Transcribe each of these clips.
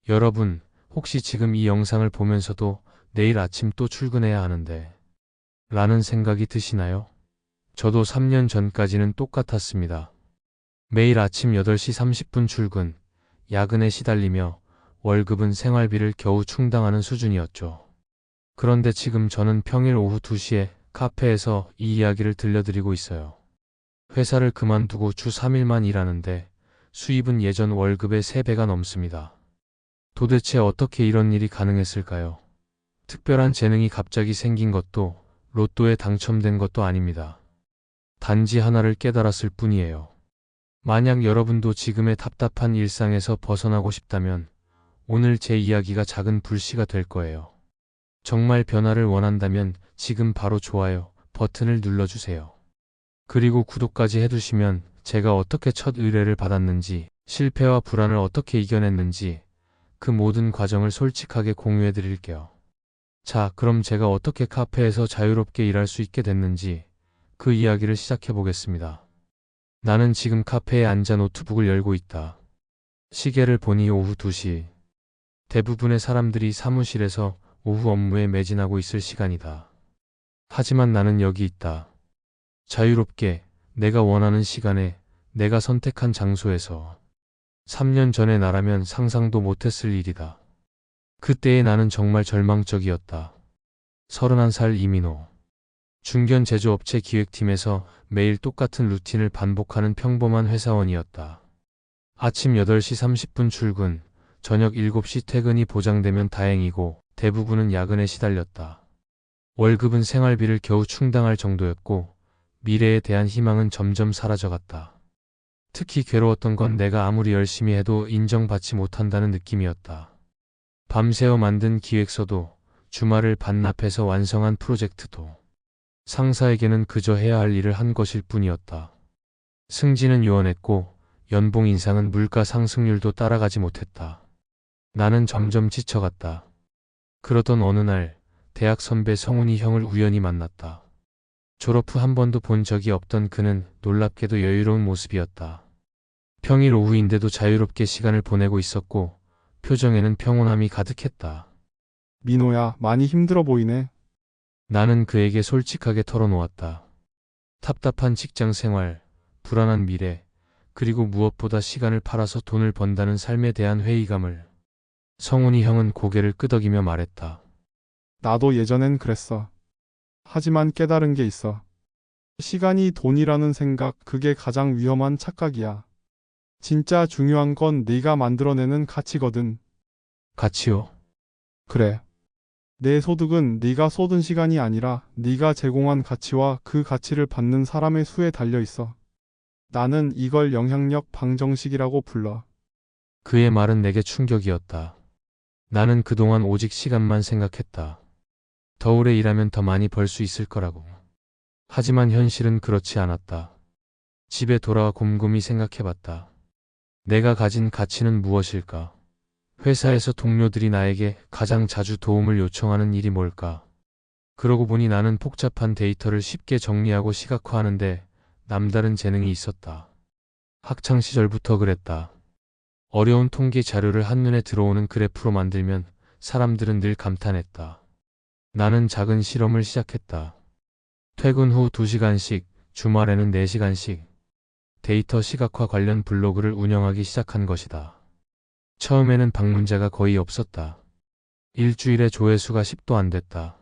여러분, 혹시 지금 이 영상을 보면서도 내일 아침 또 출근해야 하는데 라는 생각이 드시나요? 저도 3년 전까지는 똑같았습니다. 매일 아침 8시 30분 출근, 야근에 시달리며 월급은 생활비를 겨우 충당하는 수준이었죠. 그런데 지금 저는 평일 오후 2시에 카페에서 이 이야기를 들려드리고 있어요. 회사를 그만두고 주 3일만 일하는데 수입은 예전 월급의 3배가 넘습니다. 도대체 어떻게 이런 일이 가능했을까요? 특별한 재능이 갑자기 생긴 것도 로또에 당첨된 것도 아닙니다. 단지 하나를 깨달았을 뿐이에요. 만약 여러분도 지금의 답답한 일상에서 벗어나고 싶다면 오늘 제 이야기가 작은 불씨가 될 거예요. 정말 변화를 원한다면 지금 바로 좋아요 버튼을 눌러주세요. 그리고 구독까지 해두시면 제가 어떻게 첫 의뢰를 받았는지, 실패와 불안을 어떻게 이겨냈는지 그 모든 과정을 솔직하게 공유해 드릴게요. 자, 그럼 제가 어떻게 카페에서 자유롭게 일할 수 있게 됐는지 그 이야기를 시작해 보겠습니다. 나는 지금 카페에 앉아 노트북을 열고 있다. 시계를 보니 오후 2시. 대부분의 사람들이 사무실에서 오후 업무에 매진하고 있을 시간이다. 하지만 나는 여기 있다. 자유롭게, 내가 원하는 시간에, 내가 선택한 장소에서. 3년 전의 나라면 상상도 못했을 일이다. 그때의 나는 정말 절망적이었다. 31살 이민호. 중견 제조업체 기획팀에서 매일 똑같은 루틴을 반복하는 평범한 회사원이었다. 아침 8시 30분 출근, 저녁 7시 퇴근이 보장되면 다행이고 대부분은 야근에 시달렸다. 월급은 생활비를 겨우 충당할 정도였고 미래에 대한 희망은 점점 사라져갔다. 특히 괴로웠던 건 내가 아무리 열심히 해도 인정받지 못한다는 느낌이었다. 밤새워 만든 기획서도, 주말을 반납해서 완성한 프로젝트도 상사에게는 그저 해야 할 일을 한 것일 뿐이었다. 승진은 요원했고 연봉 인상은 물가 상승률도 따라가지 못했다. 나는 점점 지쳐갔다. 그러던 어느 날 대학 선배 성훈이 형을 우연히 만났다. 졸업 후 한 번도 본 적이 없던 그는 놀랍게도 여유로운 모습이었다. 평일 오후인데도 자유롭게 시간을 보내고 있었고 표정에는 평온함이 가득했다. 민호야, 많이 힘들어 보이네. 나는 그에게 솔직하게 털어놓았다. 답답한 직장 생활, 불안한 미래, 그리고 무엇보다 시간을 팔아서 돈을 번다는 삶에 대한 회의감을. 성훈이 형은 고개를 끄덕이며 말했다. 나도 예전엔 그랬어. 하지만 깨달은 게 있어. 시간이 돈이라는 생각, 그게 가장 위험한 착각이야. 진짜 중요한 건 네가 만들어내는 가치거든. 같이요? 그래. 내 소득은 네가 쏟은 시간이 아니라 네가 제공한 가치와 그 가치를 받는 사람의 수에 달려 있어. 나는 이걸 영향력 방정식이라고 불러. 그의 말은 내게 충격이었다. 나는 그동안 오직 시간만 생각했다. 더 오래 일하면 더 많이 벌 수 있을 거라고. 하지만 현실은 그렇지 않았다. 집에 돌아와 곰곰이 생각해봤다. 내가 가진 가치는 무엇일까? 회사에서 동료들이 나에게 가장 자주 도움을 요청하는 일이 뭘까? 그러고 보니 나는 복잡한 데이터를 쉽게 정리하고 시각화하는데 남다른 재능이 있었다. 학창 시절부터 그랬다. 어려운 통계 자료를 한눈에 들어오는 그래프로 만들면 사람들은 늘 감탄했다. 나는 작은 실험을 시작했다. 퇴근 후 2시간씩, 주말에는 4시간씩 데이터 시각화 관련 블로그를 운영하기 시작한 것이다. 처음에는 방문자가 거의 없었다. 일주일에 조회수가 10도 안 됐다.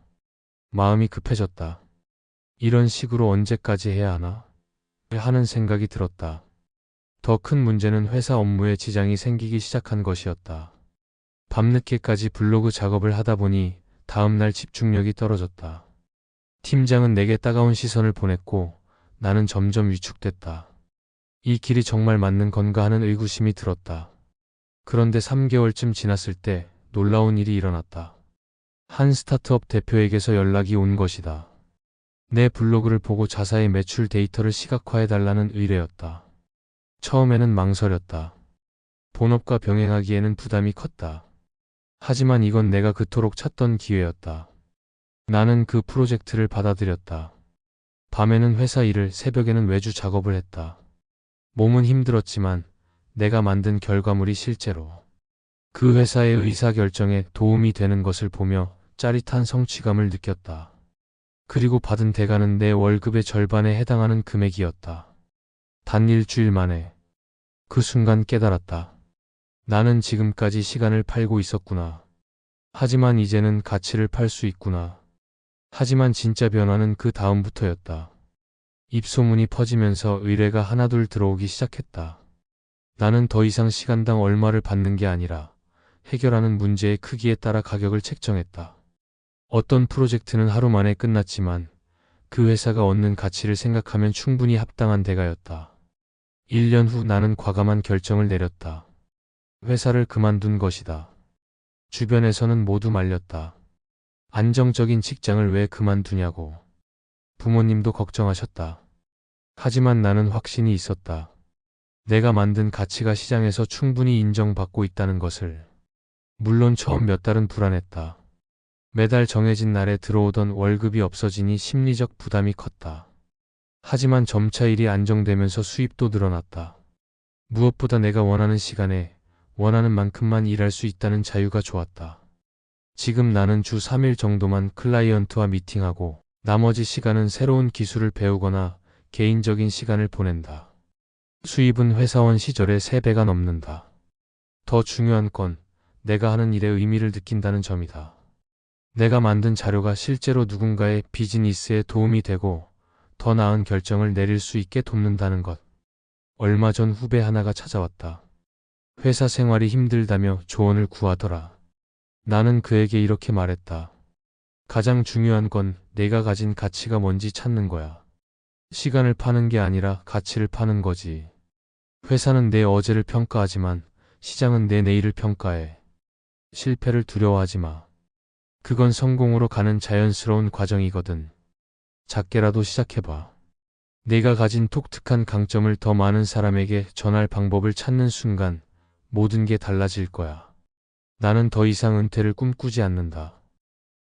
마음이 급해졌다. 이런 식으로 언제까지 해야 하나? 하는 생각이 들었다. 더 큰 문제는 회사 업무에 지장이 생기기 시작한 것이었다. 밤늦게까지 블로그 작업을 하다 보니 다음날 집중력이 떨어졌다. 팀장은 내게 따가운 시선을 보냈고 나는 점점 위축됐다. 이 길이 정말 맞는 건가 하는 의구심이 들었다. 그런데 3개월쯤 지났을 때 놀라운 일이 일어났다. 한 스타트업 대표에게서 연락이 온 것이다. 내 블로그를 보고 자사의 매출 데이터를 시각화해달라는 의뢰였다. 처음에는 망설였다. 본업과 병행하기에는 부담이 컸다. 하지만 이건 내가 그토록 찾던 기회였다. 나는 그 프로젝트를 받아들였다. 밤에는 회사 일을, 새벽에는 외주 작업을 했다. 몸은 힘들었지만 내가 만든 결과물이 실제로 그 회사의 의사결정에 도움이 되는 것을 보며 짜릿한 성취감을 느꼈다. 그리고 받은 대가는 내 월급의 절반에 해당하는 금액이었다. 단 일주일 만에 그 순간 깨달았다. 나는 지금까지 시간을 팔고 있었구나. 하지만 이제는 가치를 팔 수 있구나. 하지만 진짜 변화는 그 다음부터였다. 입소문이 퍼지면서 의뢰가 하나둘 들어오기 시작했다. 나는 더 이상 시간당 얼마를 받는 게 아니라 해결하는 문제의 크기에 따라 가격을 책정했다. 어떤 프로젝트는 하루 만에 끝났지만 그 회사가 얻는 가치를 생각하면 충분히 합당한 대가였다. 1년 후 나는 과감한 결정을 내렸다. 회사를 그만둔 것이다. 주변에서는 모두 말렸다. 안정적인 직장을 왜 그만두냐고. 부모님도 걱정하셨다. 하지만 나는 확신이 있었다. 내가 만든 가치가 시장에서 충분히 인정받고 있다는 것을. 물론 처음 몇 달은 불안했다. 매달 정해진 날에 들어오던 월급이 없어지니 심리적 부담이 컸다. 하지만 점차 일이 안정되면서 수입도 늘어났다. 무엇보다 내가 원하는 시간에 원하는 만큼만 일할 수 있다는 자유가 좋았다. 지금 나는 주 3일 정도만 클라이언트와 미팅하고 나머지 시간은 새로운 기술을 배우거나 개인적인 시간을 보낸다. 수입은 회사원 시절의 3배가 넘는다. 더 중요한 건 내가 하는 일에 의미를 느낀다는 점이다. 내가 만든 자료가 실제로 누군가의 비즈니스에 도움이 되고 더 나은 결정을 내릴 수 있게 돕는다는 것. 얼마 전 후배 하나가 찾아왔다. 회사 생활이 힘들다며 조언을 구하더라. 나는 그에게 이렇게 말했다. 가장 중요한 건 내가 가진 가치가 뭔지 찾는 거야. 시간을 파는 게 아니라 가치를 파는 거지. 회사는 내 어제를 평가하지만 시장은 내 내일을 평가해. 실패를 두려워하지 마. 그건 성공으로 가는 자연스러운 과정이거든. 작게라도 시작해봐. 내가 가진 독특한 강점을 더 많은 사람에게 전할 방법을 찾는 순간 모든 게 달라질 거야. 나는 더 이상 은퇴를 꿈꾸지 않는다.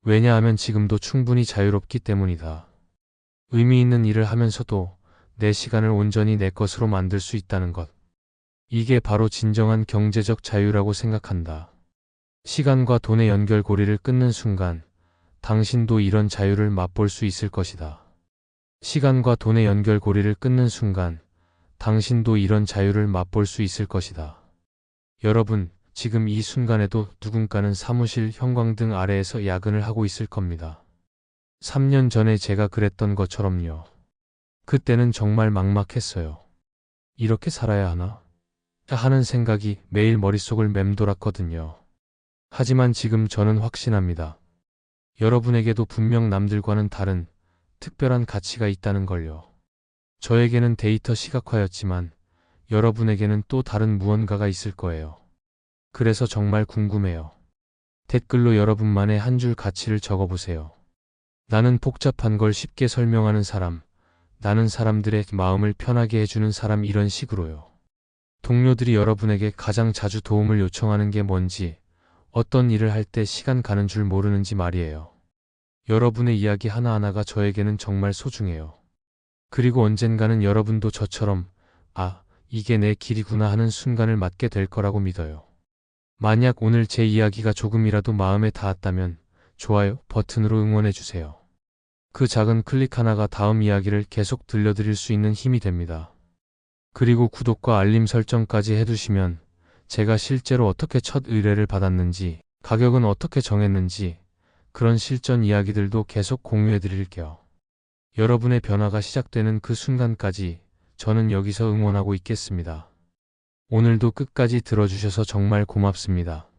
왜냐하면 지금도 충분히 자유롭기 때문이다. 의미 있는 일을 하면서도 내 시간을 온전히 내 것으로 만들 수 있다는 것. 이게 바로 진정한 경제적 자유라고 생각한다. 시간과 돈의 연결고리를 끊는 순간 당신도 이런 자유를 맛볼 수 있을 것이다. 시간과 돈의 연결고리를 끊는 순간 당신도 이런 자유를 맛볼 수 있을 것이다. 여러분, 지금 이 순간에도 누군가는 사무실 형광등 아래에서 야근을 하고 있을 겁니다. 3년 전에 제가 그랬던 것처럼요. 그때는 정말 막막했어요. 이렇게 살아야 하나? 하는 생각이 매일 머릿속을 맴돌았거든요. 하지만 지금 저는 확신합니다. 여러분에게도 분명 남들과는 다른 특별한 가치가 있다는 걸요. 저에게는 데이터 시각화였지만 여러분에게는 또 다른 무언가가 있을 거예요. 그래서 정말 궁금해요. 댓글로 여러분만의 한 줄 가치를 적어보세요. 나는 복잡한 걸 쉽게 설명하는 사람, 나는 사람들의 마음을 편하게 해주는 사람, 이런 식으로요. 동료들이 여러분에게 가장 자주 도움을 요청하는 게 뭔지, 어떤 일을 할 때 시간 가는 줄 모르는지 말이에요. 여러분의 이야기 하나하나가 저에게는 정말 소중해요. 그리고 언젠가는 여러분도 저처럼 아, 이게 내 길이구나 하는 순간을 맞게 될 거라고 믿어요. 만약 오늘 제 이야기가 조금이라도 마음에 닿았다면 좋아요 버튼으로 응원해주세요. 그 작은 클릭 하나가 다음 이야기를 계속 들려드릴 수 있는 힘이 됩니다. 그리고 구독과 알림 설정까지 해두시면 제가 실제로 어떻게 첫 의뢰를 받았는지, 가격은 어떻게 정했는지 그런 실전 이야기들도 계속 공유해드릴게요. 여러분의 변화가 시작되는 그 순간까지 저는 여기서 응원하고 있겠습니다. 오늘도 끝까지 들어주셔서 정말 고맙습니다.